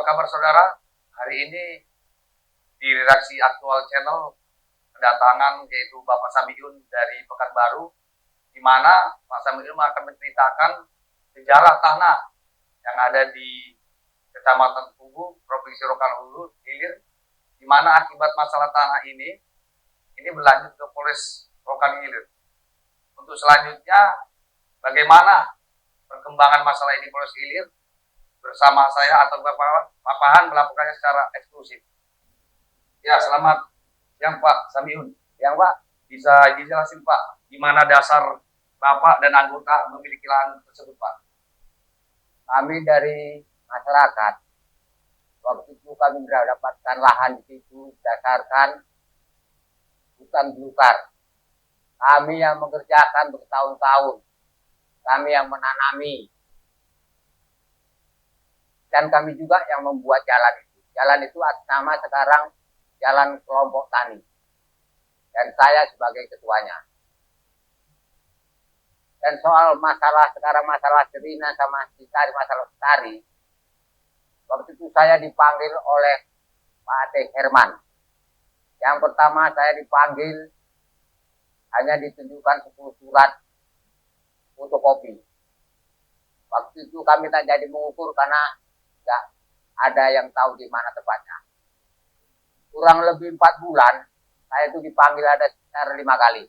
kabar saudara? Hari ini di redaksi Aktual Channel kedatangan yaitu Bapak Samiun dari Pekanbaru, di mana Pak Samiun akan menceritakan sejarah tanah yang ada di Kecamatan Tugu, Provinsi Rokan Hulu, Hilir, di mana akibat masalah tanah ini berlanjut ke Polres Rokan Hilir. Untuk selanjutnya, bagaimana perkembangan masalah ini Polres Hilir, bersama saya atau Bapak Han melakukannya secara eksklusif. Ya, selamat siang Pak Samiun. Yang Pak, bisa dijelasin Pak, gimana dasar Bapak dan anggota memiliki lahan tersebut Pak? Kami dari masyarakat, waktu itu kami mendapatkan lahan di situ berdasarkan hutan belukar. Kami yang mengerjakan bertahun-tahun, kami yang menanami, dan kami juga yang membuat jalan itu. Jalan itu atas nama sekarang Jalan Kelompok Tani, dan saya sebagai ketuanya. Dan soal masalah sekarang, masalah Serina sama Sitari, masalah Sitari, waktu itu saya dipanggil oleh Pak Ade Herman. Yang pertama saya dipanggil, hanya ditunjukkan 10 surat fotokopi. Waktu itu kami tak jadi mengukur karena nggak ada yang tahu di mana tempatnya. Kurang lebih 4 bulan, saya itu dipanggil ada sekitar 5 kali.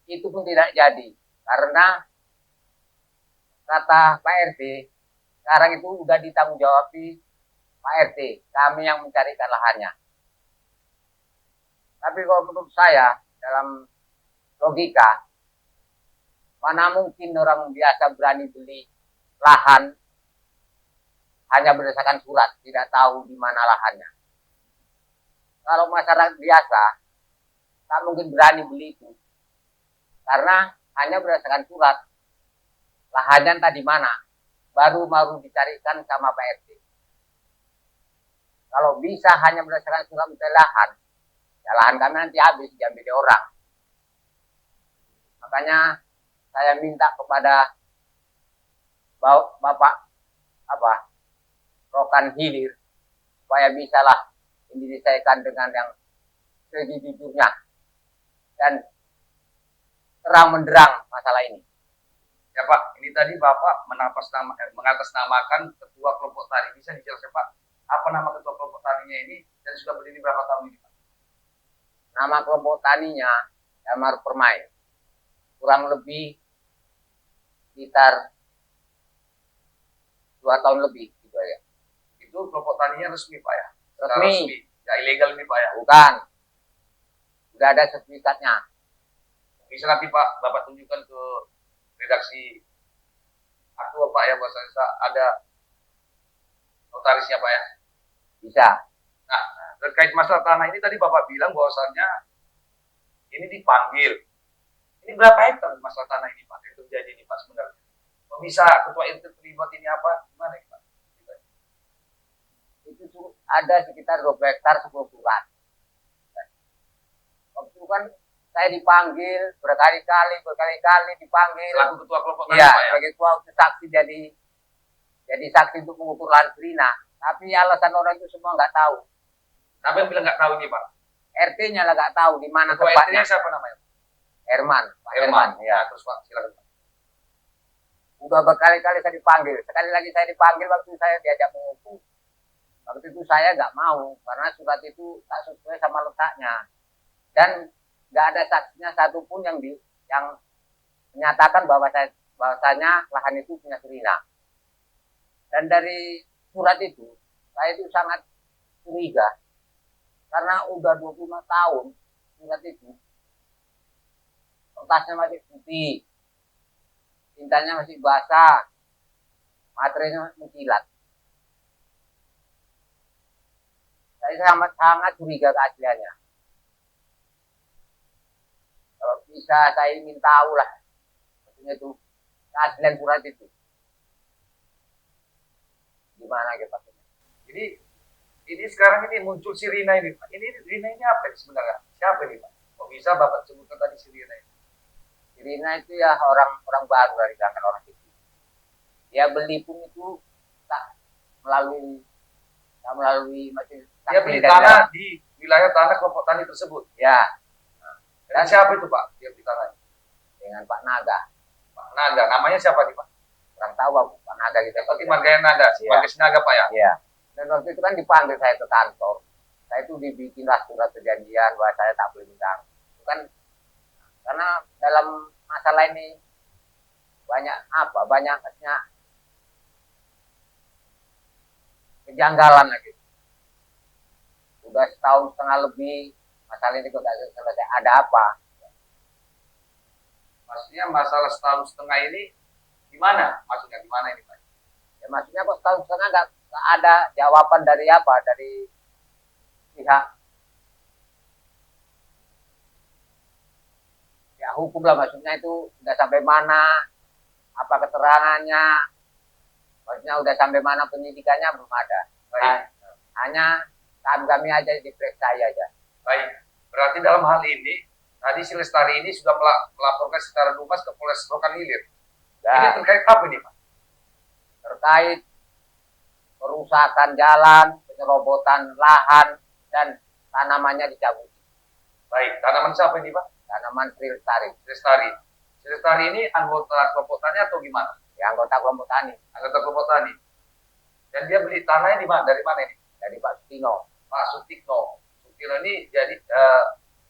Itu pun tidak jadi, karena kata Pak RT, sekarang itu udah ditanggung jawabi Pak RT, kami yang mencarikan lahannya. Tapi kalau menurut saya, dalam logika, mana mungkin orang biasa berani beli lahan hanya berdasarkan surat, tidak tahu di mana lahannya. Kalau masyarakat biasa, tak mungkin berani beli itu, karena hanya berdasarkan surat, lahannya entah di mana, baru dicarikan sama Pak RT. Kalau bisa hanya berdasarkan surat mencari lahan, ya lahan kami nanti habis diambil orang. Makanya saya minta kepada Bapak Rokan Hilir supaya bisalah ini diselesaikan dengan yang sejujurnya dan terang menderang masalah ini. Ya Pak, ini tadi Bapak mengatasnamakan Ketua Kelompok Tani. Bisa dijelaskan Pak, apa nama Ketua Kelompok Taninya ini dan sudah berdiri berapa tahun ini Pak? Nama kelompok taninya Damar Permai. Kurang lebih sekitar 2 tahun lebih gitu ya. Itu kelompok taninya resmi Pak ya? Resmi. Ya ilegal ini Pak ya? Bukan. Sudah ada sertifikatnya. Bisa nanti Pak, Bapak tunjukkan ke redaksi Aktual Pak ya, bahwasanya ada notarisnya Pak ya? Bisa. Nah, terkait masalah tanah ini tadi Bapak bilang bahwasannya ini dipanggil. Ini berapa hektar masalah tanah ini Pak yang terjadi ini Pak sebenarnya? Kok bisa ketua RT terlibat ini apa? Gimana ya Pak? Itu ada sekitar 20 hektar 10 surat. Waktu itu kan saya dipanggil berkali-kali dipanggil. Selaku ketua kelompok tani ya, Pak ya? sebagai ketua untuk saksi jadi saksi untuk mengukur lahan Serina. Tapi alasan orang itu semua nggak tahu. Siapa yang bilang nggak tahu ini Pak? RT-nya lah nggak tahu di mana ketua tempatnya. RT-nya siapa namanya? Herman. Pak Herman. Ya, terus Pak silakan Pak. Udah berkali-kali saya dipanggil. Sekali lagi saya dipanggil waktu saya diajak mengukur. Waktu itu saya nggak mau karena surat itu tak sesuai sama letaknya dan nggak ada saksinya satupun yang menyatakan bahwasanya lahan itu punya Serina. Dan dari surat itu saya itu sangat curiga karena udah 25 tahun surat itu kertasnya masih putih, tintanya masih basah, materinya mengkilat. Saya sangat curiga keasliannya. Kalau bisa saya ingin tahu lah, maksudnya itu keaslian surat itu. Gimana gitu Pak? Jadi ini sekarang ini muncul si Rina ini Pak. Ini Rina ini apa sebenarnya? Siapa ini Pak? Kok bisa Bapak sebutkan tadi si Rina ini? Si Rina itu ya orang baru dari kalangan orang itu. Dia beli pun itu tak melalui masih Dia beli tanah di wilayah tanah kelompok tani tersebut. Ya, Dan siapa itu Pak? Dia beli tanah dengan Pak Naga. Pak Naga. Namanya siapa nih Pak? Kurang tahu Pak Naga gitu. Berarti Margaya Naga, Iya. Margaya Sinaga Pak ya? Iya. Dan waktu itu kan dipanggil saya ke kantor. Saya itu dibikinlah surat perjanjian bahwa saya tak boleh mengganggu. Itu kan karena dalam masalah ini banyaknya kejanggalan lagi. Udah setahun setengah lebih masalah ini kok gak selesai. Ada apa? Maksudnya masalah setahun setengah ini gimana? Maksudnya gimana ini Pak? Ya maksudnya kok setahun setengah gak ada jawaban dari pihak ya hukum lah, maksudnya itu udah sampai mana, apa keterangannya, maksudnya udah sampai mana penyidikannya belum ada. Baik. Hanya kami aja diperiksa aja. Baik. Berarti dalam hal ini tadi si Lestari ini sudah melaporkan secara luas ke Polres Rokan Hilir. Ini Dan terkait apa ini Pak? terkait kerusakan jalan, penyerobotan lahan, dan tanamannya dicabut. Baik. Tanaman siapa ini Pak? Tanaman Sri Lestari. Lestari. Si Lestari ini anggota kelompok tani atau gimana? Ya, anggota kelompok tani. Anggota kelompok tani. Dan dia beli tanahnya di mana? Dari mana ini? Dari Pak Sutino. Pak Sutikno. Sutikno ini jadi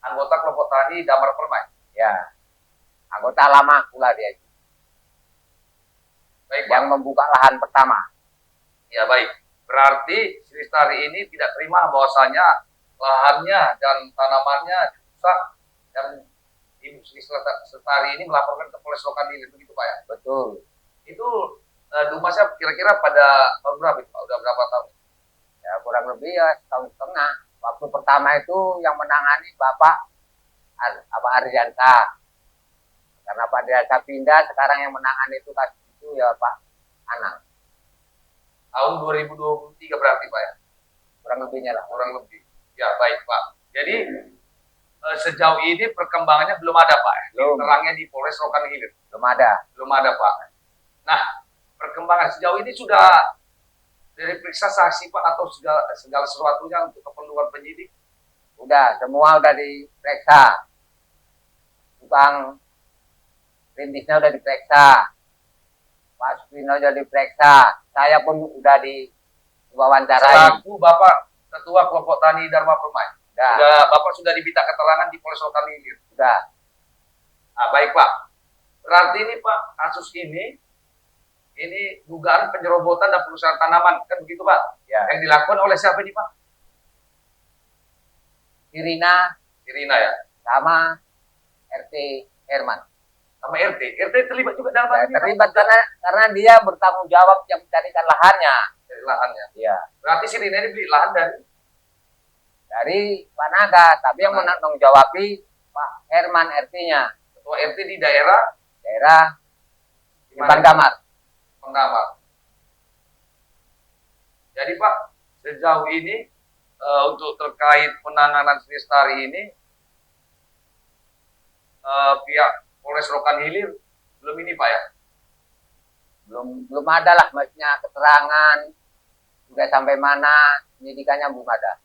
anggota kelompok tani Damar Permai. Ya, anggota lama pula dia. Baik Pak. Yang membuka lahan pertama. Ya baik. Berarti si Lestari ini tidak terima bahwasanya lahannya dan tanamannya dirusak dan Ibu Sri Lestari ini melaporkan ke Polres Rokan Hilir, begitu Pak ya? Betul. Itu dumasnya kira-kira pada tahun berapa itu Pak? Udah berapa tahun? Ya, kurang lebih ya setahun setengah. Waktu pertama itu yang menangani Bapak Ardiansa. Karena Pak Ardiansa pindah, sekarang yang menangani itu kasus itu ya Pak Anang. Tahun 2023 berarti Pak ya? Kurang lebihnya lah. Kurang lebih. Ya baik Pak. Jadi sejauh ini perkembangannya belum ada Pak. Belum. Terangnya di Polres Rokan Hilir. Belum ada. Belum ada Pak. Nah, perkembangan sejauh ini sudah dari periksa saksi Pak atau segala sesuatunya untuk keperluan penyidik? Udah, semua udah diperiksa. Tukang rintisnya udah diperiksa. Pak Supino udah diperiksa. Saya pun udah diwawancarai. Selaku Bapak Ketua Kelompok Tani Dharma Permai. Udah. Bapak sudah diminta keterangan di Polres Rokan Hilir. Udah. Nah, baik Pak. Berarti ini Pak, kasus ini dugaan penyerobotan dan perusahaan tanaman, kan begitu Pak? Ya. Yang dilakukan oleh siapa ini Pak? Irina ya? sama RT Herman. Sama RT. RT terlibat juga dalam hal Ya, ini, terlibat karena dia bertanggung jawab yang mencarikan lahannya. dari lahannya. Iya. Berarti si Rina ini beli lahan Dari Pak Naga, tapi yang menanggung jawabi Pak Herman RT-nya. ketua RT di daerah Depan Kamar. Pengamal. Jadi Pak, sejauh ini untuk terkait penanganan Sri Lestari ini pihak Polres Rokan Hilir belum ini Pak ya? Belum ada lah, maksudnya keterangan udah sampai mana, penyidikannya belum ada.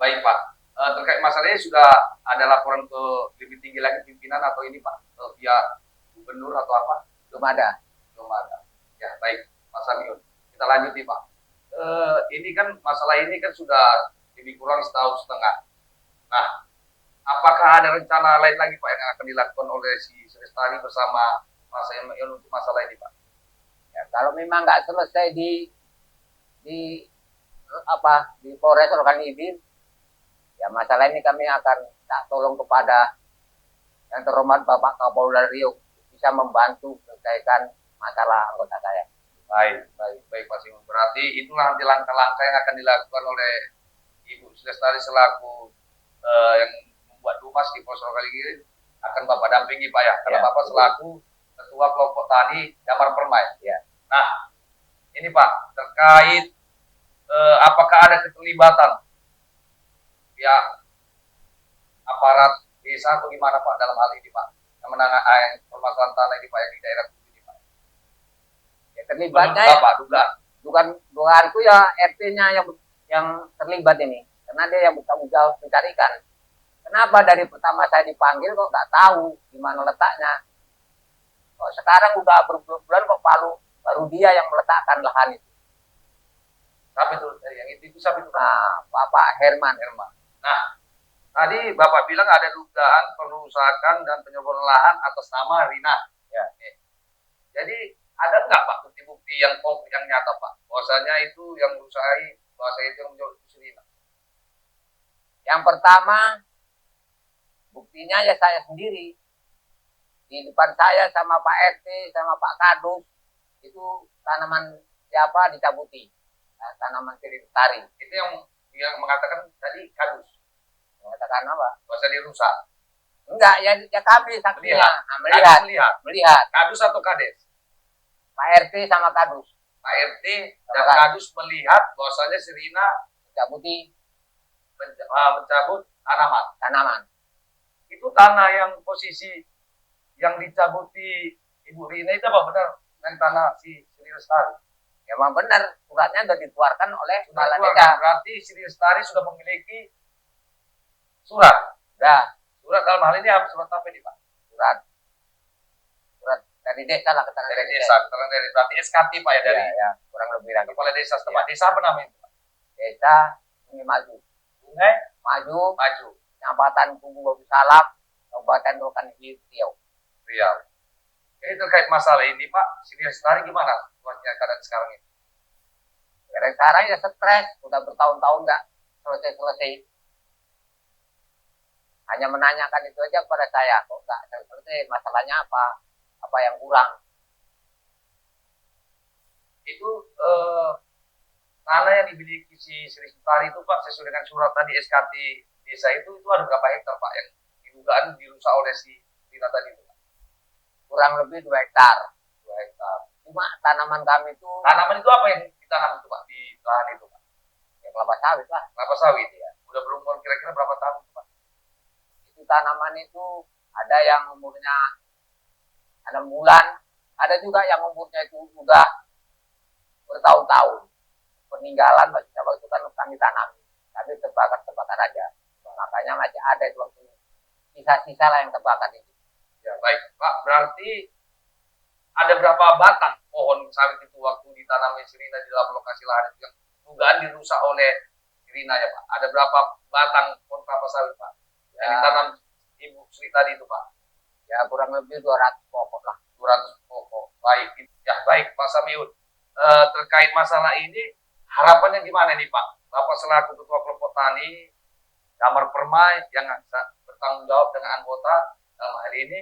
Baik Pak, terkait masalah ini sudah ada laporan ke lebih tinggi lagi pimpinan atau ini Pak, ke pihak gubernur atau apa? Belum ada. Belum ada. Ya baik, Mas Samiun. Kita lanjut nih Pak. Ini kan masalah ini kan sudah lebih kurang setahun setengah. Nah, apakah ada rencana lain lagi Pak yang akan dilakukan oleh si Sri Lestari bersama Mas Samiun untuk masalah ini Pak? Ya, kalau memang nggak selesai di Polres Rokan Hilir, ya masalah ini kami akan tak tolong kepada yang terhormat Bapak Kapolda Riau bisa membantu menyelesaikan masalah anggota saya. Baik Pak Simon. Berarti itulah nanti langkah-langkah yang akan dilakukan oleh Ibu Sri Lestari selaku yang membuat Dumas di Polres Rokan Hilir akan Bapak dampingi Pak ya, karena Ya, Bapak selaku Ketua Kelompok Tani Damar Permai. Ya. Nah, ini Pak terkait apakah ada keterlibatan pihak aparat desa atau gimana Pak dalam hal ini Pak yang menangani permasalahan tanah ini Pak yang di daerah ini Pak? Ya, terlibatnya Bapak duga. Dugaanku ya RT-nya yang terlibat ini, karena dia yang bertanggung jawab mencarikan. Kenapa dari pertama saya dipanggil kok nggak tahu di mana letaknya? Kok sekarang udah berbulan kok baru dia yang meletakkan lahan itu. Siapa itu? Yang itu siapa itu? Nah, Bapak Herman. Nah, tadi Bapak bilang ada dugaan perusakan dan penyoboran lahan atas nama Rina. Ya. Jadi ada nggak Pak bukti-bukti yang konkret yang nyata Pak? Bahwasanya itu yang merusai, bahwasanya itu yang menjual itu Rina. Yang pertama, buktinya ya saya sendiri. Di depan saya sama Pak RT, sama Pak Kadus, itu tanaman siapa dicabuti. Nah, tanaman sirih lestari. Itu yang mengatakan tadi Kadus. Mengatakan apa? Bahwasanya dirusak. Enggak, ya kami saksinya. Nah, Melihat. Kadus atau Kades? Pak RT sama Kadus. Pak RT dan Kadus melihat bahwasanya si Rina mencabut tanaman. Itu tanah yang posisi yang dicabuti Ibu Rina itu apa benar dengan tanah si Sri Lestari? Ya memang benar, suratnya sudah dikeluarkan oleh Kepala Desa. Berarti Sri Lestari sudah memiliki surat. Sudah. Surat dalam hal ini apa? Surat apa ini Pak? Surat dari desa lah, keterangan dari desa. Keterangan dari berarti SKT Pak ya dari ya, kurang lebih lagi. Kepala desa setempat. Desa apa namanya Pak? Desa Sungai Maju. Sungai Maju. Maju. Kecamatan Kubu Babu Salam, Kabupaten Rokan Riau. Riau. Jadi terkait masalah ini Pak, Sri Lestari gimana keadaan sekarang ini? Sekarang ya stres, udah bertahun-tahun nggak selesai. Hanya menanyakan itu aja kepada saya, kok nggak selesai, masalahnya apa yang kurang. Itu tanah yang dimiliki si Sri Lestari itu Pak, sesuai dengan surat tadi SKT desa itu ada berapa hektar Pak yang didugaan dirusak oleh si Rina tadi itu Pak? Kurang lebih 2 hektar. 2 hektar. Cuma tanaman kami itu... Tanaman itu apa yang ditanam itu Pak di lahan itu Pak? Ya kelapa sawit lah. Kelapa sawit ya. Udah belum kira-kira berapa tahun itu Pak? Itu tanaman itu ada yang umurnya 6 bulan, ada juga yang umurnya itu udah bertahun-tahun. Peninggalan waktu itu kan kami tanam, tapi terbakar aja. Makanya masih ada itu waktu sisa-sisa lah yang terbakar itu. Ya baik Pak, berarti ada berapa batang pohon sawit itu waktu ditanami Rina di dalam lokasi lahan itu yang dugaan dirusak oleh Rina ya Pak? Ada berapa batang pohon kelapa sawit Pak? Yang ditanam Ibu Sri tadi itu Pak? Ya kurang lebih 200 pokok lah. 200 pokok. Baik. Ya baik Pak Samiun. Terkait masalah ini harapannya gimana nih Pak? Bapak selaku Ketua Kelompok Tani Damar Permai yang bertanggung jawab dengan anggota dalam hal ini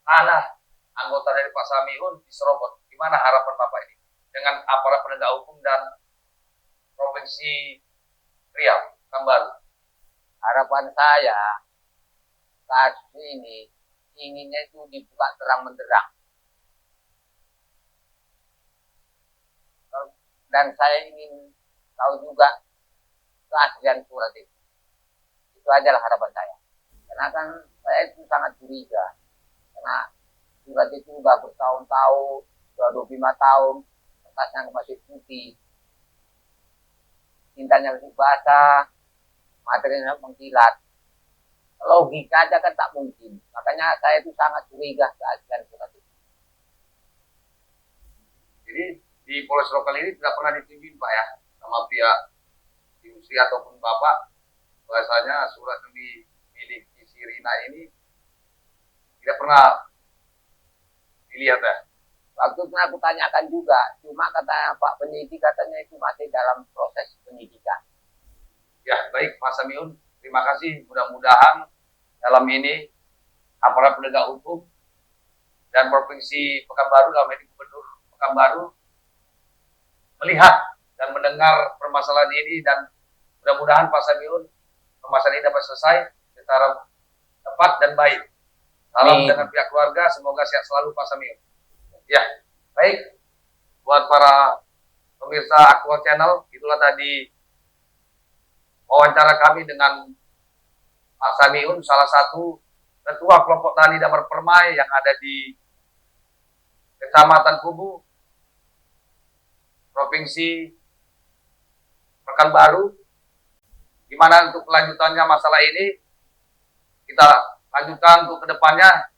tanah anggota dari Pak Samiun diserobot. Gimana harapan Bapak ini dengan aparat penegak hukum dan Provinsi Riau, Pekanbaru? Harapan saya kasus ini inginnya itu dibuka terang benderang. Dan saya ingin tahu juga keaslian surat itu. Itu aja lah harapan saya. Karena kan saya itu sangat curiga. Karena surat itu sudah bertahun-tahun, sudah 25 tahun, kertasnya masih putih, tintanya masih basah, materinya mengkilat. Logika aja kan tak mungkin. Makanya saya itu sangat curiga keaslian surat itu. Jadi di Polres lokal ini tidak pernah ditimbin Pak ya sama pihak industri ataupun Bapak bahasanya surat yang dimiliki si Rina ini tidak pernah dilihat ya? Waktu itu aku tanyakan juga, cuma kata Pak penyidik katanya itu masih dalam proses penyidikan. Ya baik Pak Samiun, terima kasih. Mudah-mudahan dalam ini aparat penegak hukum dan Provinsi Pekanbaru dalam ini Gubernur Pekanbaru melihat dan mendengar permasalahan ini dan mudah-mudahan Pak Samiun permasalahan ini dapat selesai secara tepat dan baik. Salam dengan pihak keluarga, semoga sehat selalu Pak Samiun. Ya, baik. Buat para pemirsa Aktual Channel, itulah tadi wawancara kami dengan Pak Samiun, salah satu ketua kelompok tani Damar Permai yang ada di Kecamatan Kubu, Provinsi Provinsi Pekanbaru, di mana untuk kelanjutannya masalah ini kita lanjutkan untuk kedepannya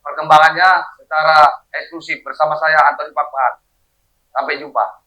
perkembangannya secara eksklusif bersama saya Antoni Pakpahan. Sampai jumpa.